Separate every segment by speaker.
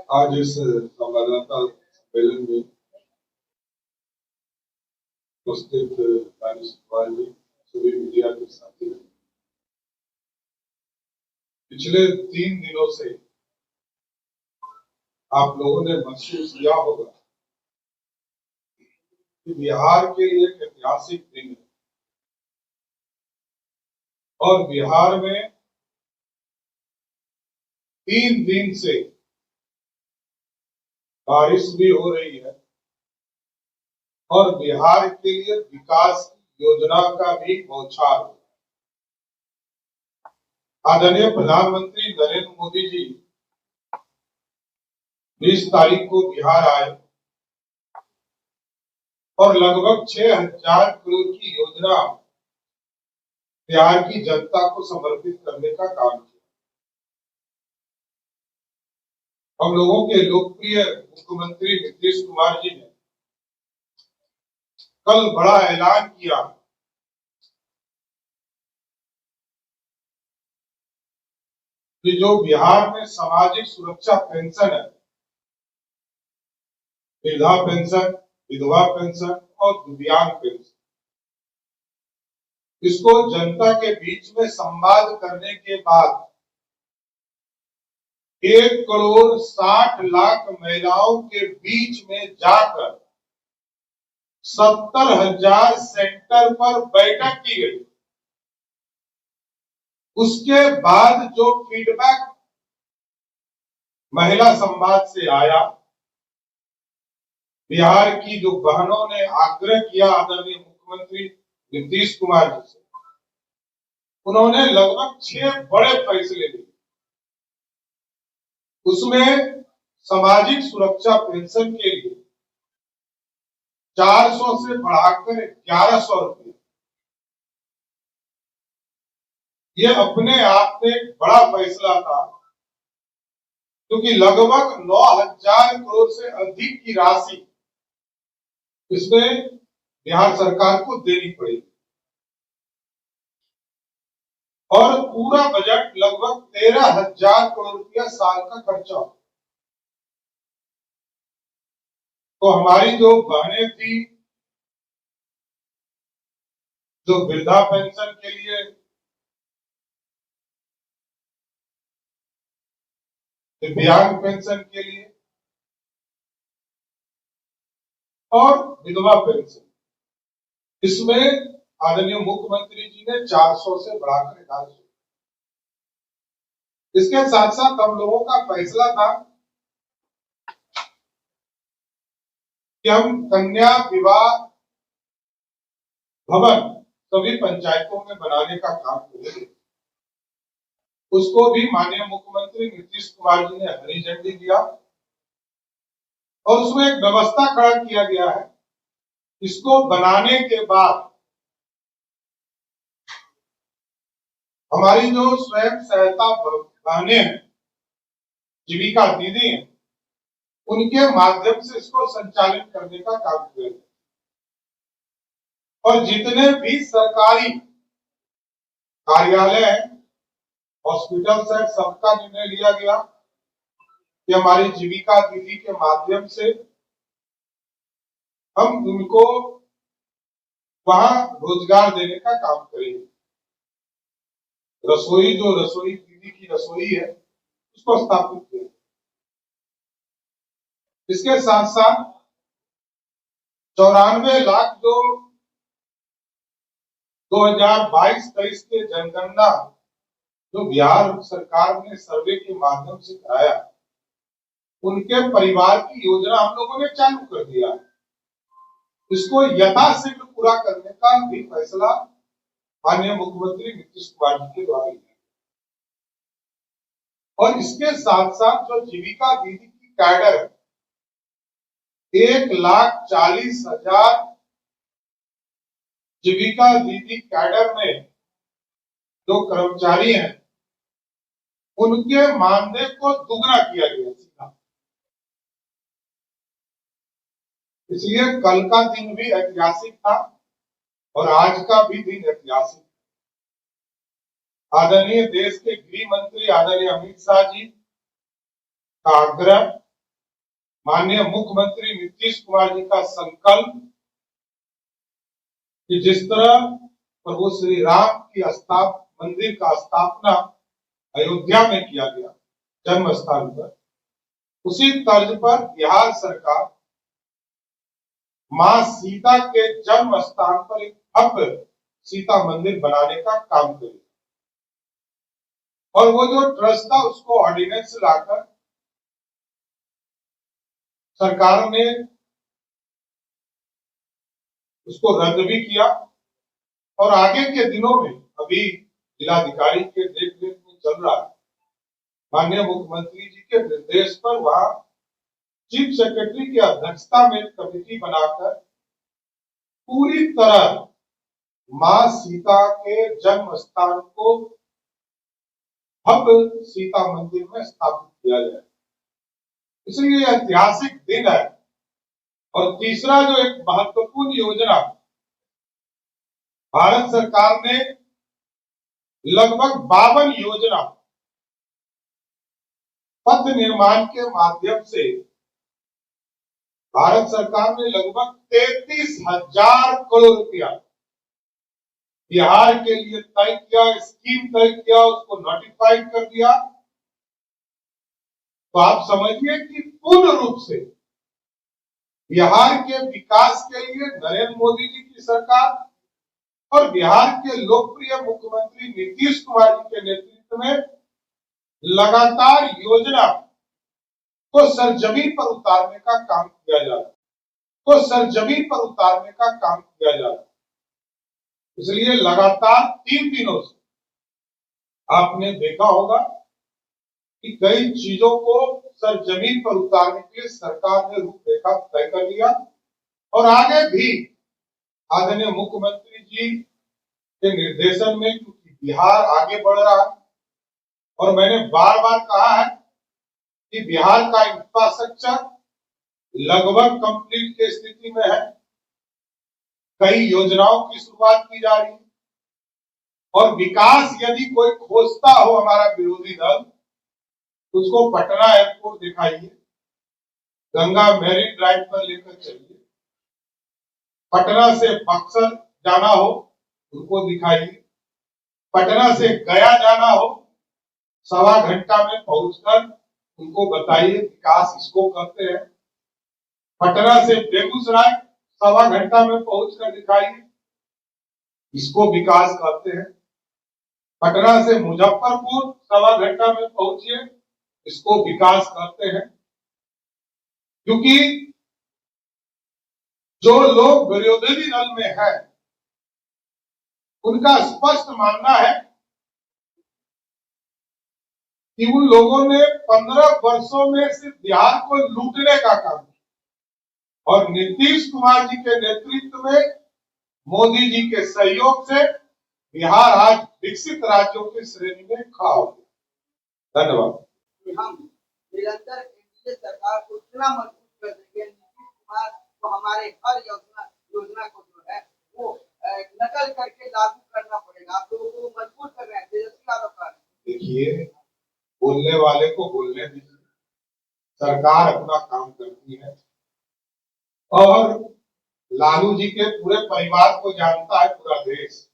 Speaker 1: आज इस संवाददाता सम्मेलन में उपस्थित जी, सभी मीडिया के साथी, पिछले 3 दिनों से आप लोगों ने महसूस किया होगा कि बिहार के लिए एक ऐतिहासिक दिन है और बिहार में 3 दिन से बारिश भी हो रही है और बिहार के लिए विकास योजना का भी बौछार हो। आदरणीय प्रधानमंत्री नरेंद्र मोदी जी 20 तारीख को बिहार आए और लगभग 6,000 करोड़ की योजना बिहार की जनता को समर्पित करने का काम किया। हम लोगों के लोकप्रिय मुख्यमंत्री नीतीश कुमार जी ने कल बड़ा ऐलान किया कि जो बिहार में सामाजिक सुरक्षा पेंशन है, वृद्धा पेंशन, विधवा पेंशन और दिव्यांग पेंशन, इसको जनता के बीच में संवाद करने के बाद 1,60,00,000 महिलाओं के बीच में जाकर 70,000 सेंटर पर बैठक की गई। उसके बाद जो फीडबैक महिला संवाद से आया, बिहार की जो बहनों ने आग्रह किया आदरणीय मुख्यमंत्री नीतीश कुमार जी से, उन्होंने लगभग 6 बड़े फैसले लिए। उसमें सामाजिक सुरक्षा पेंशन के लिए 400 से बढ़ाकर 1,100 रुपये, ये अपने आप में एक बड़ा फैसला था, क्योंकि लगभग 9,000 करोड़ से अधिक की राशि इसमें बिहार सरकार को देनी पड़ेगी और पूरा बजट लगभग 13,000 करोड़ रुपया साल का खर्चा। तो हमारी जो बहनें थी, जो वृद्धा पेंशन के लिए, दिव्यांग पेंशन के लिए और विधवा पेंशन, इसमें आदरणीय मुख्यमंत्री जी ने 400 से बढ़ाकर 1,100। इसके साथ साथ हम लोगों का फैसला था कि हम कन्या विवाह भवन सभी पंचायतों में बनाने का काम करेंगे। उसको भी माननीय मुख्यमंत्री नीतीश कुमार जी ने हरी झंडी दिया और उसमें एक व्यवस्था खड़ा किया गया है। इसको बनाने के बाद हमारी जो स्वयं सहायता बहनें हैं, जीविका दीदी हैं, उनके माध्यम से इसको संचालित करने का काम करेंगे और जितने भी सरकारी कार्यालय हैं, हॉस्पिटल से सबका निर्णय लिया गया कि हमारी जीविका दीदी के माध्यम से हम उनको वहां रोजगार देने का काम करेंगे। रसोई दीदी की रसोई है, उसको स्थापित किया। इसके साथ साथ 94 लाख जो 2022-23 के जनगणना जो बिहार सरकार ने सर्वे के माध्यम से कराया, उनके परिवार की योजना हम लोगों ने चालू कर दिया है। इसको यथाशीघ्र पूरा करने का भी फैसला माननीय मुख्यमंत्री नीतीश कुमार जी के द्वारा लिया और इसके साथ साथ जो जीविका दीदी की कैडर है, 1,40,000 जीविका दीदी कैडर में जो कर्मचारी हैं, उनके मानदेय को दुगना किया गया सीधा। इसलिए कल का दिन भी ऐतिहासिक था और आज का भी दिन ऐतिहासिक। आदरणीय देश के गृह मंत्री आदरणीय अमित शाह जी का आग्रह माननीय मुख्यमंत्री नीतीश कुमार जी का संकल्प कि जिस तरह प्रभु श्री राम की मंदिर का स्थापना अयोध्या में किया गया जन्म स्थान पर, उसी तर्ज पर बिहार सरकार मां सीता के जन्म स्थान पर एक भव्य सीता मंदिर बनाने का काम करेगी। और वो जो ट्रस्ट था उसको ऑर्डिनेंस लाकर सरकार ने उसको रद्द भी किया और आगे के दिनों में अभी जिलाधिकारी के देखरेख में चल रहा है। माननीय मुख्यमंत्री जी के निर्देश पर वहां चीफ सेक्रेटरी की अध्यक्षता में कमेटी बनाकर पूरी तरह मां सीता के जन्म स्थान को भव्य सीता मंदिर में स्थापित किया जाए। इसलिए ऐतिहासिक दिन है। और तीसरा जो एक महत्वपूर्ण योजना भारत सरकार ने लगभग 52 योजना पथ निर्माण के माध्यम से भारत सरकार ने लगभग 33,000 करोड़ रुपया बिहार के लिए तय किया, स्कीम तय किया, उसको नोटिफाइड कर दिया। तो आप समझिए कि पूर्ण रूप से बिहार के विकास के लिए नरेंद्र मोदी जी की सरकार और बिहार के लोकप्रिय मुख्यमंत्री नीतीश कुमार जी के नेतृत्व में लगातार योजना को सरजमीन पर उतारने का काम किया जा रहा है। इसलिए लगातार 3 दिनों से आपने देखा होगा कि कई चीजों को सरजमीन पर उतारने के लिए सरकार ने रूपरेखा तय कर लिया और आगे भी आदरणीय मुख्यमंत्री जी के निर्देशन में, क्योंकि बिहार आगे बढ़ रहा है और मैंने बार बार कहा है कि बिहार का इंफ्रास्ट्रक्चर लगभग कंप्लीट की स्थिति में है। कई योजनाओं की शुरुआत की जा रही है और विकास यदि कोई खोजता हो हमारा विरोधी दल, उसको पटना एयरपोर्ट दिखाइए, गंगा मैरीन ड्राइव पर लेकर चलिए, पटना से बक्सर जाना हो उनको दिखाइए, पटना से गया जाना हो 1.25 घंटा में पहुंचकर उनको बताइए विकास इसको करते हैं। पटना से बेगूसराय 1.25 घंटा में पहुंचकर दिखाइए इसको विकास करते हैं। पटना से मुजफ्फरपुर 1.25 घंटा में पहुंचिए इसको विकास करते हैं। क्योंकि जो लोग विरोधी दल में है उनका स्पष्ट मानना है कि उन लोगों ने 15 वर्षों में सिर्फ बिहार को लूटने का काम किया और नीतीश कुमार जी के नेतृत्व में मोदी जी के सहयोग से बिहार आज विकसित राज्यों की श्रेणी में खड़ा हो गया। धन्यवाद।
Speaker 2: हम निरंतर एनडीए सरकार को इतना मजबूत कर देंगे, नीतीश कुमार को हमारे हर योजना को जो है वो नकल करके लागू करना पड़ेगा। आप लोगों को मजबूर कर रहे हैं तेजस्वी यादव।
Speaker 1: देखिए, बोलने वाले को बोलने दीजिए, सरकार अपना काम करती है और लालू जी के पूरे परिवार को जानता है पूरा देश।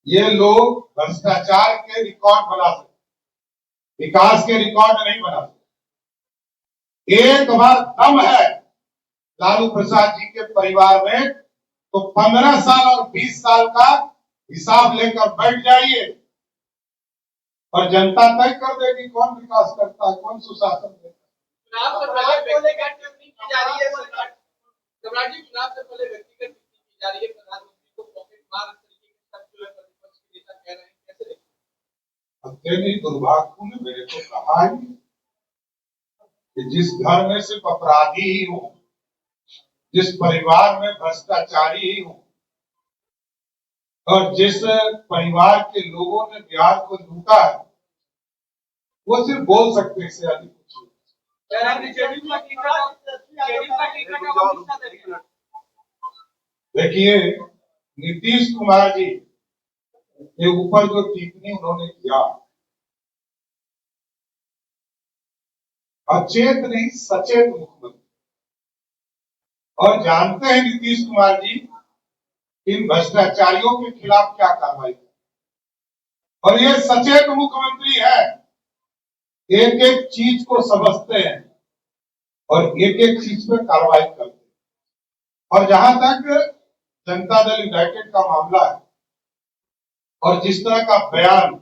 Speaker 1: ये लोग भ्रष्टाचार के रिकॉर्ड बना सकते, विकास के रिकॉर्ड नहीं बना सकते। एक बार दम है लालू प्रसाद जी के परिवार में तो 15 साल और 20 साल का हिसाब लेकर बैठ जाइए और जनता तय कर देगी कौन विकास करता है, कौन सुशासन देता है।
Speaker 3: चुनाव से पहले व्यक्तिगत टिप्पणी की जा रही है सरकार, सम्राट जी, चुनाव से पहले व्यक्तिगत टिप्पणी की जा रही है, प्रधानमंत्री को पॉकेट मार तरीके के सर्कुलर प्रतिपक्ष के नेता कह रहे हैं, कैसे देखें?
Speaker 1: अत्यंत ही दुर्भाग्यपूर्ण, मैंने तो कहा ही कि जिस घर में सिर्फ अपराधी ही हो, जिस परिवार में भ्रष्टाचारी ही हो और जिस परिवार के लोगों ने बिहार को लूटा है, वो सिर्फ बोल सकते हैं, इससे अधिक कुछ नहीं। देखिए, नीतीश कुमार जी के ऊपर जो टिप्पणी उन्होंने किया, अचेत नहीं सचेत मुख्यमंत्री। और जानते हैं नीतीश कुमार जी इन भ्रष्टाचारियों के खिलाफ क्या कार्रवाई है, और ये सचेत मुख्यमंत्री है, एक एक चीज को समझते हैं और एक एक चीज पे कार्रवाई करते हैं। और जहां तक जनता दल यूनाइटेड का मामला है और जिस तरह का बयान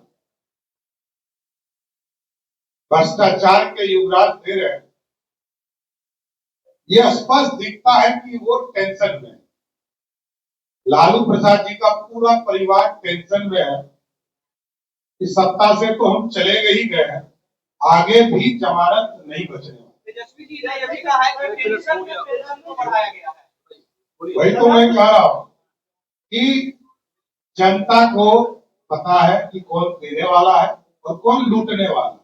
Speaker 1: भ्रष्टाचार के युवराज दे रहे हैं, ये स्पष्ट दिखता है कि वो टेंशन में है। लालू प्रसाद जी का पूरा परिवार टेंशन में है कि सत्ता से तो हम चले ही गए हैं, आगे भी जमानत नहीं बचने वाली।
Speaker 2: तेजस्वी जी ने यह भी कहा है कि पेंशन को बढ़ाया गया है।
Speaker 1: वही तो मैं कह रहा हूं कि जनता को पता है कि कौन देने वाला है और कौन लूटने वाला है।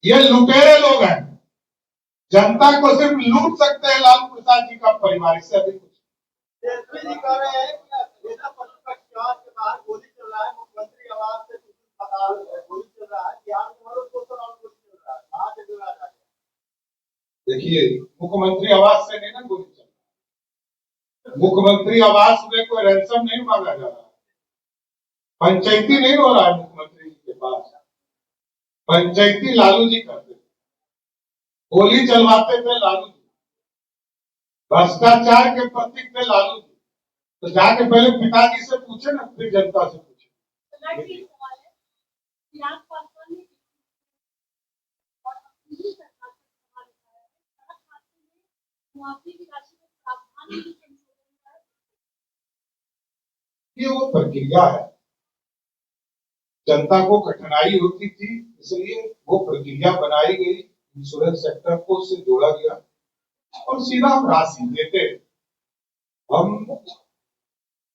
Speaker 1: ये लुटेरे लोग हैं, जनता को सिर्फ लूट सकते हैं लालू प्रसाद जी का परिवार, इससे अधिक कुछ।
Speaker 2: तेजस्वी जी कह रहे हैं कि नेता प्रतिपक्ष चुनाव के बाहर गोली चल रहा है, मुख्यमंत्री आवास से गोली चल रहा है, बिहार में हर रोज गोली चल रहा है, कहां से जुड़ा जा रहा है?
Speaker 1: देखिए, मुख्यमंत्री आवास से नहीं ना गोली चल रहा, मुख्यमंत्री आवास में कोई रैंसम नहीं मांगा जा रहा है, पंचायती नहीं हो रहा है मुख्यमंत्री जी के पास, पंचायती लालू जी करते थे, गोली चलवाते थे लालू जी, भ्रष्टाचार के प्रतीक थे लालू जी। तो जाके पहले पिताजी से पूछे ना, फिर जनता से पूछे। ये वो प्रक्रिया है, जनता को कठिनाई होती थी इसलिए वो प्रक्रिया बनाई गई, इंश्योरेंस सेक्टर को उससे जोड़ा गया और सीधा हम राशि देते। हम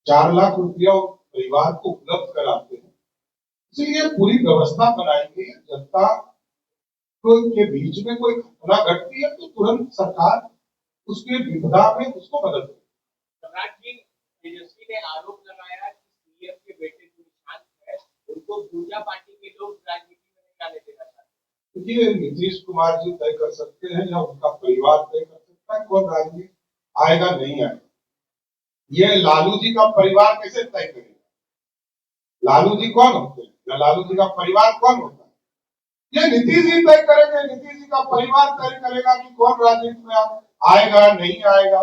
Speaker 1: 4 लाख रुपया परिवार को उपलब्ध कराते हैं, इसलिए पूरी व्यवस्था बनाई गई है। जनता को के बीच में कोई घटना घटती है तो तुरंत सरकार उसके विपदा में उसको मदद करती है।
Speaker 3: तेजस्वी ने आरोप लगाया कि सीएम के बेटे जो निशांत है उनको पूजा पार्टी के लोग राजनीति में नहीं आने देना चाहते।
Speaker 1: ये नीतीश कुमार जी तय कर सकते हैं या उनका परिवार तय कर सकता है कौन राजनीति आएगा नहीं आएगा। ये लालू जी का परिवार कैसे तय करेगा? लालू जी कौन होते हैं या लालू जी का परिवार कौन होता है? ये नीतीश जी तय करेंगे, नीतीश जी का परिवार तय करेगा कि कौन राजनीति में आएगा नहीं आएगा।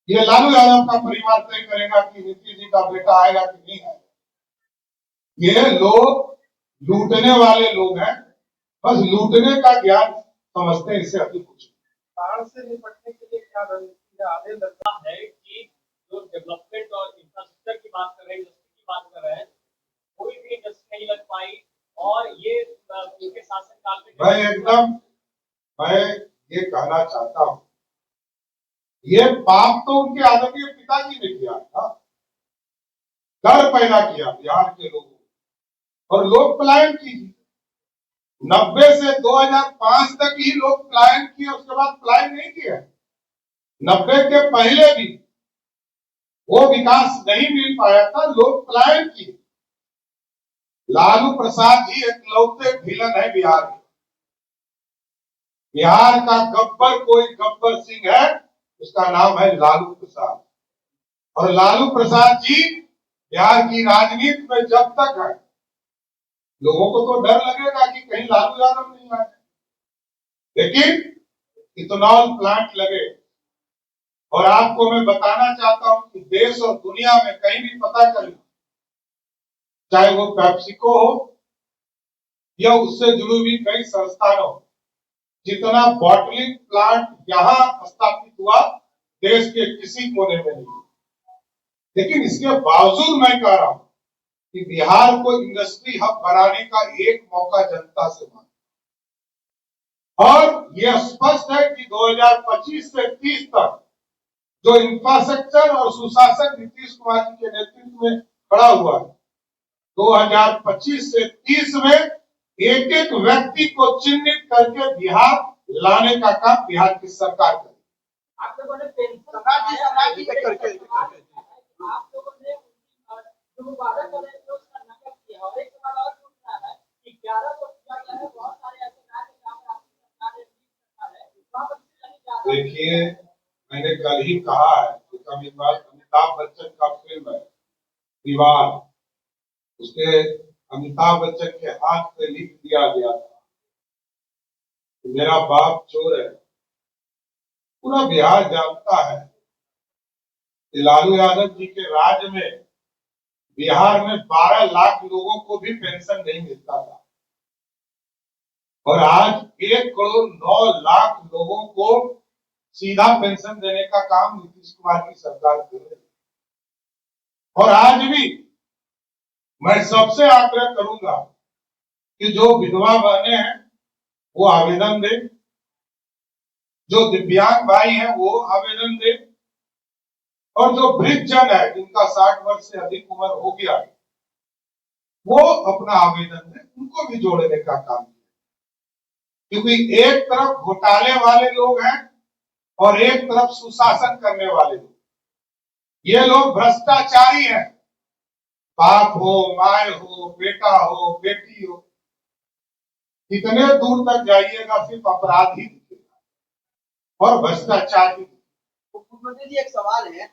Speaker 1: ये लालू यादव का परिवार तय करेगा कि नीतीश जी का बेटा आएगा कि नहीं आएगा। ये लोग लूटने वाले लोग हैं, बस लूटने का ज्ञान समझते हैं, इससे अधिक कुछ।
Speaker 3: बाढ़ से निपटने के लिए क्या रणनीति आगे लगता है कि जो डेवलपमेंट और इंफ्रास्ट्रक्चर की बात कर रहे हैं, इंडस्ट्री की बात कर रहे हैं, कोई भी इंडस्ट्री नहीं लग पाई और ये उनके शासनकाल में
Speaker 1: मैं ये कहना चाहता हूं, ये पाप तो उनके आदरणीय पिताजी ने किया था, डर पैदा किया बिहार के लोगों को और लोग पलायन कीजिए। 90 से 2005 तक ही लोग पलायन किए, उसके बाद पलायन नहीं किया। 90 के पहले भी वो विकास नहीं मिल पाया था, लोग पलायन किए। लालू प्रसाद जी एकलौते विलन है बिहार में। बिहार का गब्बर कोई गब्बर सिंह है, उसका नाम है लालू प्रसाद। और लालू प्रसाद जी बिहार की राजनीति में जब तक है, लोगों को तो डर लगेगा कि कहीं लालू यादव नहीं आ जाए, लेकिन इथेनॉल प्लांट लगे। और आपको मैं बताना चाहता हूं कि देश और दुनिया में कहीं भी पता करें, चाहे वो पेप्सिको हो या उससे जुड़ी हुई कई संस्थान हो, जितना बॉटलिंग प्लांट यहां स्थापित हुआ देश के किसी कोने में नहीं। लेकिन इसके बावजूद मैं कह रहा हूं कि बिहार को इंडस्ट्री हब बनाने का एक मौका जनता से मांगा और यह स्पष्ट है कि 2025 से 30 तक जो इंफ्रास्ट्रक्चर और सुशासन नीतीश कुमार जी के नेतृत्व में खड़ा हुआ है, 2025 से 30 में एक एक व्यक्ति को चिन्हित करके बिहार लाने का काम बिहार की सरकार करे।
Speaker 2: आप लोगों ने सम्राट जी करके आप लोगों ने जो वादा कर रहे थे उसका नकल किया और एक सवाल और पूछ रहा है कि 11 को किया गया है, बहुत सारे ऐसे राज्य जहां पर आपकी सरकार
Speaker 1: देखिए, मैंने कल ही कहा है कि अमिताभ बच्चन का फिल्म है दीवार, उसके अमिताभ बच्चन के हाथ पे लिख दिया गया था कि मेरा बाप चोर है। पूरा बिहार जानता है कि लालू यादव जी के राज में बिहार में 12 लाख लोगों को भी पेंशन नहीं मिलता था और आज 1,09,00,000 लोगों को सीधा पेंशन देने का काम नीतीश कुमार की सरकार कर रही है। और आज भी मैं सबसे आग्रह करूंगा कि जो विधवा बहनें हैं वो आवेदन दें, जो दिव्यांग भाई हैं वो आवेदन दें और जो वृद्धजन है जिनका 60 वर्ष से अधिक उम्र हो गया है वो अपना आवेदन दें, उनको भी जोड़ने का काम किया। क्योंकि एक तरफ घोटाले वाले लोग हैं और एक तरफ सुशासन करने वाले लोग, ये लोग भ्रष्टाचारी हैं। बाप हो, माए हो, बेटा हो, बेटी हो, कितने दूर तक जाइएगा सिर्फ अपराध ही दिखेगा और भ्रष्टाचार ही।
Speaker 2: मुख्यमंत्री जी एक सवाल है,